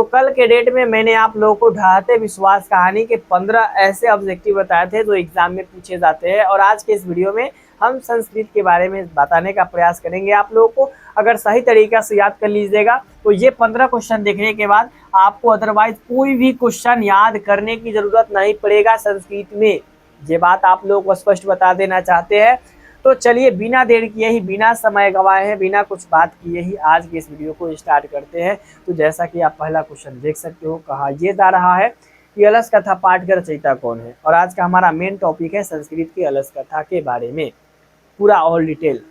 तो कल के डेट में मैंने आप लोगों को ढाहते विश्वास कहानी के 15 ऐसे ऑब्जेक्टिव बताए थे जो एग्जाम में पूछे जाते हैं, और आज के इस वीडियो में हम संस्कृत के बारे में बताने का प्रयास करेंगे आप लोगों को। अगर सही तरीका से याद कर लीजिएगा तो ये 15 क्वेश्चन देखने के बाद आपको अदरवाइज कोई भी क्वेश्चन याद करने की जरूरत नहीं पड़ेगा संस्कृत में। ये बात आप लोगों को स्पष्ट बता देना चाहते हैं। तो चलिए बिना देर किए ही, बिना समय गवाए हैं, बिना कुछ बात किए ही आज की इस वीडियो को स्टार्ट करते हैं। तो जैसा कि आप पहला क्वेश्चन देख सकते हो, कहा यह जा रहा है कि अलस कथा पाठ का रचयिता कौन है। और आज का हमारा मेन टॉपिक है संस्कृत की अलस कथा के बारे में, पूरा ऑल डिटेल।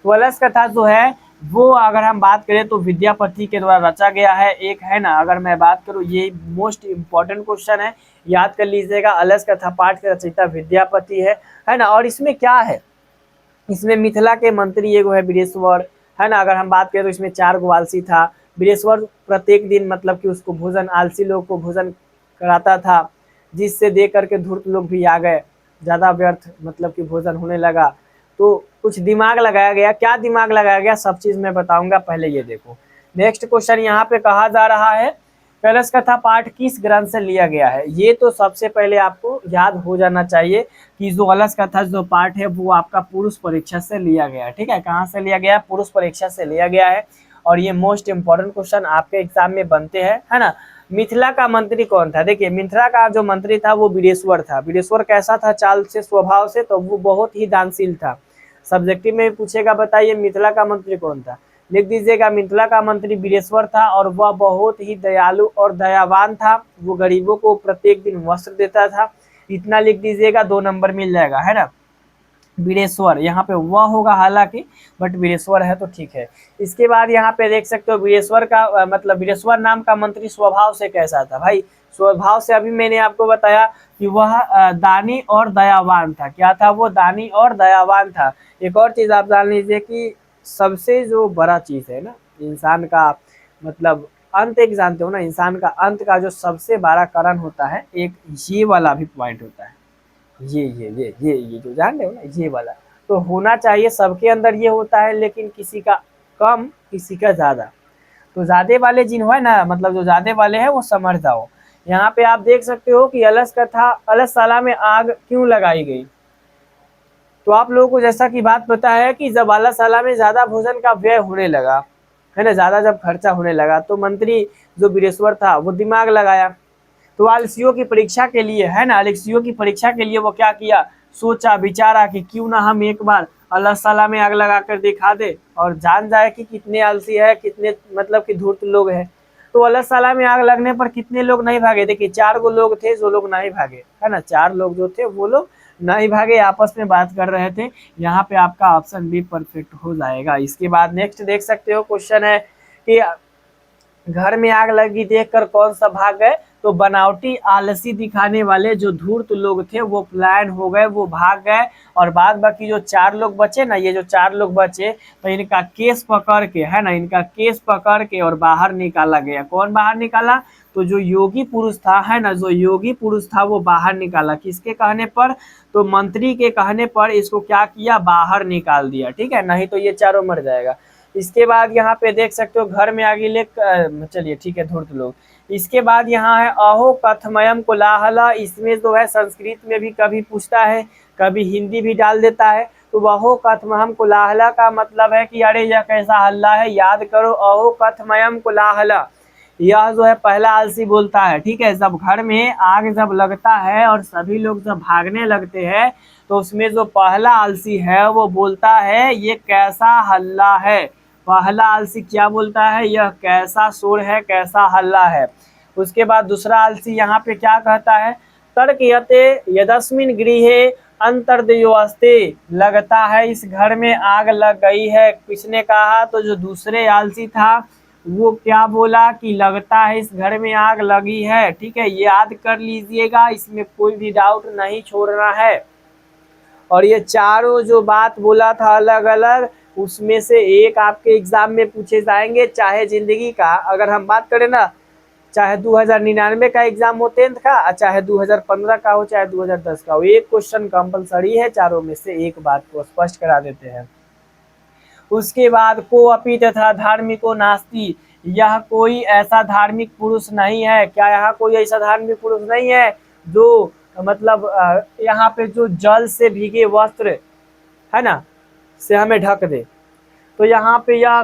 तो अलस कथा जो है वो अगर हम बात करें तो विद्यापति के द्वारा रचा गया है, एक है ना। अगर मैं बात करूँ, ये मोस्ट इम्पॉर्टेंट क्वेश्चन है, याद कर लीजिएगा। अलस कथा पाठ के रचयिता विद्यापति है ना। और इसमें क्या है, इसमें मिथिला के मंत्री एगो है वीरेश्वर, है ना। अगर हम बात करें तो इसमें 4 गो आलसी था। वीरेश्वर प्रत्येक दिन मतलब कि उसको भोजन, आलसी लोग को भोजन कराता था, जिससे दे करके धूर्त लोग भी आ गए, ज़्यादा व्यर्थ मतलब कि भोजन होने लगा। तो कुछ दिमाग लगाया गया, क्या दिमाग लगाया गया सब चीज़ मैं बताऊंगा, पहले ये देखो। नेक्स्ट क्वेश्चन यहाँ पे कहा जा रहा है कलश कथा पाठ किस ग्रंथ से लिया गया है। ये तो सबसे पहले आपको याद हो जाना चाहिए कि जो कलश कथा जो पाठ है वो आपका पुरुष परीक्षा से लिया गया है। ठीक है, कहाँ से लिया गया, पुरुष परीक्षा से लिया गया है। और ये मोस्ट इंपॉर्टेंट क्वेश्चन आपके एग्जाम में बनते हैं, है ना। मिथिला का मंत्री कौन था, देखिए मिथिला का जो मंत्री था वो वीरेश्वर था। वीरेश्वर कैसा था चाल से, स्वभाव से, तो वो बहुत ही दानशील था। सब्जेक्टिव में पूछेगा बताइए मिथिला का मंत्री कौन था, लिख दीजिएगा मिथिला का मंत्री वीरेश्वर था। और वह बहुत ही दयालु और दयावान था, वो गरीबों को प्रत्येक दिन वस्त्र देता था। इतना लिख दीजिएगा, 2 नंबर मिल जाएगा, है ना। वीरेश्वर यहाँ पे वह होगा हालांकि, बट वीरेश्वर है तो ठीक है। इसके बाद यहाँ पे देख सकते हो वीरेश्वर का मतलब वीरेश्वर नाम का मंत्री स्वभाव से कैसा था भाई। स्वभाव से अभी मैंने आपको बताया कि वह दानी और दयावान था। क्या था वो, दानी और दयावान था। एक और चीज आप जान लीजिए कि सबसे जो बड़ा चीज है ना इंसान का, मतलब अंत, एक जानते हो ना, इंसान का अंत का जो सबसे बड़ा कारण होता है, एक ये वाला भी पॉइंट होता है। ये जो जान रहे हो ना, ये वाला तो होना चाहिए सबके अंदर, ये होता है, लेकिन किसी का कम किसी का ज्यादा। तो ज्यादा वाले जिन है ना, मतलब जो ज्यादा वाले हैं वो समझ जाओ। यहाँ पे आप देख सकते हो कि अलस कथा, अलसशाला में आग क्यों लगाई गई। तो आप लोगों को जैसा कि बात पता है कि जब अलसशाला में ज्यादा भोजन का व्यय होने लगा, है ना, ज्यादा जब खर्चा होने लगा, तो मंत्री जो वीरेश्वर था वो दिमाग लगाया। तो आलसियों की परीक्षा के लिए, है ना, आलसियों की परीक्षा के लिए वो क्या किया, सोचा विचारा कि क्यों ना हम एक बार अलसशाला में आग लगा कर दिखा दे और जान जाए कि कितने आलसी है, कितने मतलब कि धूर्त लोग हैं। तो अलसशाला में आग लगने पर कितने लोग नहीं भागे, देखिए 4 गो लोग थे जो लोग नहीं भागे, है ना। 4 लोग जो थे वो लोग नहीं भागे, आपस में बात कर रहे थे। यहाँ पे आपका ऑप्शन भी परफेक्ट हो जाएगा। इसके बाद नेक्स्ट देख सकते हो क्वेश्चन है कि घर में आग लगी देखकर कौन सा भाग गए। तो बनावटी आलसी दिखाने वाले जो धूर्त लोग थे वो प्लान हो गए, वो भाग गए। और बाद बाकी जो 4 लोग बचे ना, ये जो 4 लोग बचे, तो इनका केस पकड़ के, है ना, इनका केस पकड़ के और बाहर निकाला गया। कौन बाहर निकाला, तो जो योगी पुरुष था, है ना, जो योगी पुरुष था वो बाहर निकाला। किसके कहने पर, तो मंत्री के कहने पर इसको क्या किया, बाहर निकाल दिया। ठीक है, नहीं तो ये चारों मर जाएगा। इसके बाद यहाँ पे देख सकते हो घर में आगे ले, चलिए ठीक है, धूर्त लोग। इसके बाद यहाँ है अहो कथमयम कोलाहला। इसमें जो है संस्कृत में भी कभी पूछता है, कभी हिंदी भी डाल देता है। तो अहो कथमयम कोलाहला का मतलब है कि अरे यह कैसा हल्ला है। याद करो, अहो कथमयम कोलाहला, यह जो है पहला आलसी बोलता है। ठीक है, जब घर में आग जब लगता है और सभी लोग जब भागने लगते हैं, तो उसमें जो पहला आलसी है वो बोलता है ये कैसा हल्ला है। पहला आलसी क्या बोलता है, यह कैसा शोर है, कैसा हल्ला है। उसके बाद दूसरा आलसी यहाँ पे क्या कहता है, तर्कयते यदस्मिन गृहे अंतर्दयोस्ते, लगता है इस घर में आग लग गई है। किसने कहा, तो जो दूसरे आलसी था वो क्या बोला कि लगता है इस घर में आग लगी है। ठीक है, याद कर लीजिएगा, इसमें कोई भी डाउट नहीं छोड़ना है। और ये चारों जो बात बोला था अलग अलग, उसमें से एक आपके एग्जाम में पूछे जाएंगे, चाहे जिंदगी का अगर हम बात करें ना, चाहे 2099 का एग्जाम हो 10th का, चाहे 2015 का हो, चाहे 2010 का हो, एक क्वेश्चन कंपलसरी है, चारों में से एक बात को स्पष्ट करा देते हैं। उसके बाद को अपी तथा धार्मिको नास्ति, यह कोई ऐसा धार्मिक पुरुष नहीं है। क्या यहाँ कोई ऐसा धार्मिक पुरुष नहीं है जो मतलब यहाँ पे जो जल से भीगे वस्त्र है ना से हमें ढक दे। तो यहाँ पे यह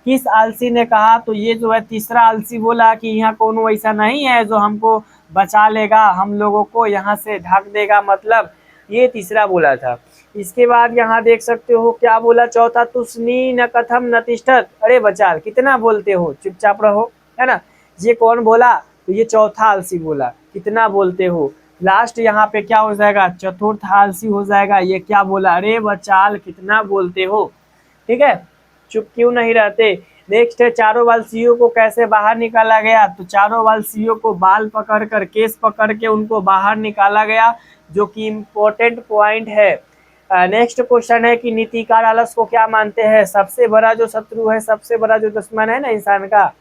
किस आलसी ने कहा, तो ये जो है तीसरा आलसी बोला कि यहाँ कोनो ऐसा नहीं है जो हमको बचा लेगा, हम लोगों को यहाँ से ढक देगा, मतलब ये तीसरा बोला था। इसके बाद यहाँ देख सकते हो क्या बोला चौथा, तुस्नी न कथम न तिष्ठत। अरे बचाल कितना बोलते हो, चुपचाप रहो, है ना। ये कौन बोला, तो ये चौथा आलसी बोला, कितना बोलते हो। लास्ट यहाँ पे क्या हो जाएगा, चतुर्थ आलसी हो जाएगा। ये क्या बोला, अरे बचाल कितना बोलते हो। ठीक है, चुप क्यों नहीं रहते। नेक्स्ट है चारों वालसियों को कैसे बाहर निकाला गया, तो चारों वालसियों को बाल पकड़ कर, केस पकड़ के उनको बाहर निकाला गया, जो कि इम्पोर्टेंट पॉइंट है। नेक्स्ट क्वेश्चन है कि नीतिकार आलस को क्या मानते हैं, सबसे बड़ा जो शत्रु है, सबसे बड़ा जो दुश्मन है ना इंसान का,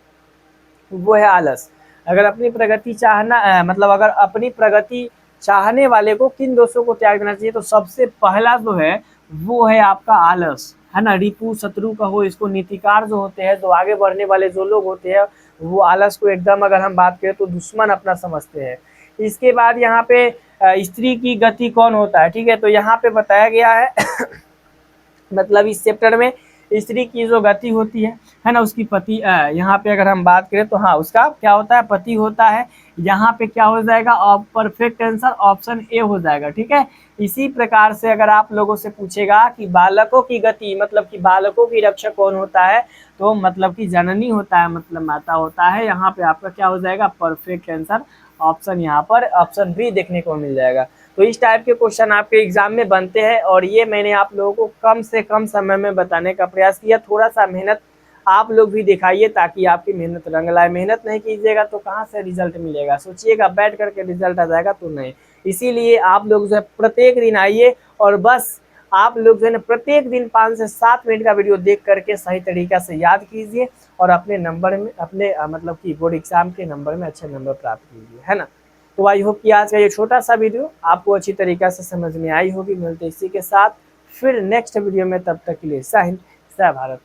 वो है आलस। अगर अपनी प्रगति चाहना मतलब अगर अपनी प्रगति चाहने वाले को किन दोषों को त्याग देना चाहिए, तो सबसे पहला जो है वो है आपका आलस, है ना। रिपु शत्रु कहो इसको, नीतिकार जो होते हैं, जो आगे बढ़ने वाले जो लोग होते हैं, वो आलस को एकदम अगर हम बात करें तो दुश्मन अपना समझते हैं। इसके बाद यहाँ पे स्त्री की गति कौन होता है, ठीक है, तो यहाँ पे बताया गया है मतलब इस चैप्टर में स्त्री की जो गति होती है ना, उसकी पति, यहाँ पे अगर हम बात करें तो हाँ उसका क्या होता है, पति होता है। यहाँ पे क्या हो जाएगा, परफेक्ट आंसर ऑप्शन ए हो जाएगा। ठीक है, इसी प्रकार से अगर आप लोगों से पूछेगा कि बालकों की गति मतलब कि बालकों की रक्षा कौन होता है, तो मतलब कि जननी होता है, मतलब माता होता है। यहाँ पे आपका क्या हो जाएगा, परफेक्ट आंसर ऑप्शन, यहाँ पर ऑप्शन बी देखने को मिल जाएगा। तो इस टाइप के क्वेश्चन आपके एग्जाम में बनते हैं, और ये मैंने आप लोगों को कम से कम समय में बताने का प्रयास किया। थोड़ा सा मेहनत आप लोग भी दिखाइए ताकि आपकी मेहनत रंग लाए। मेहनत नहीं कीजिएगा तो कहाँ से रिजल्ट मिलेगा, सोचिएगा बैठ करके रिजल्ट आ जाएगा तो नहीं। इसीलिए आप लोग जो है प्रत्येक दिन आइए, और बस आप लोग जो है ना प्रत्येक दिन 5 से 7 मिनट का वीडियो देख करके सही तरीका से याद कीजिए, और अपने नंबर में अपने मतलब कि बोर्ड एग्जाम के नंबर में अच्छे नंबर प्राप्त कीजिए, है ना। तो आई होप कि आज का ये छोटा सा वीडियो आपको अच्छी तरीके से समझ में आई होगी। मिलते इसी के साथ फिर नेक्स्ट वीडियो में, तब तक के लिए जय हिंद जय भारत।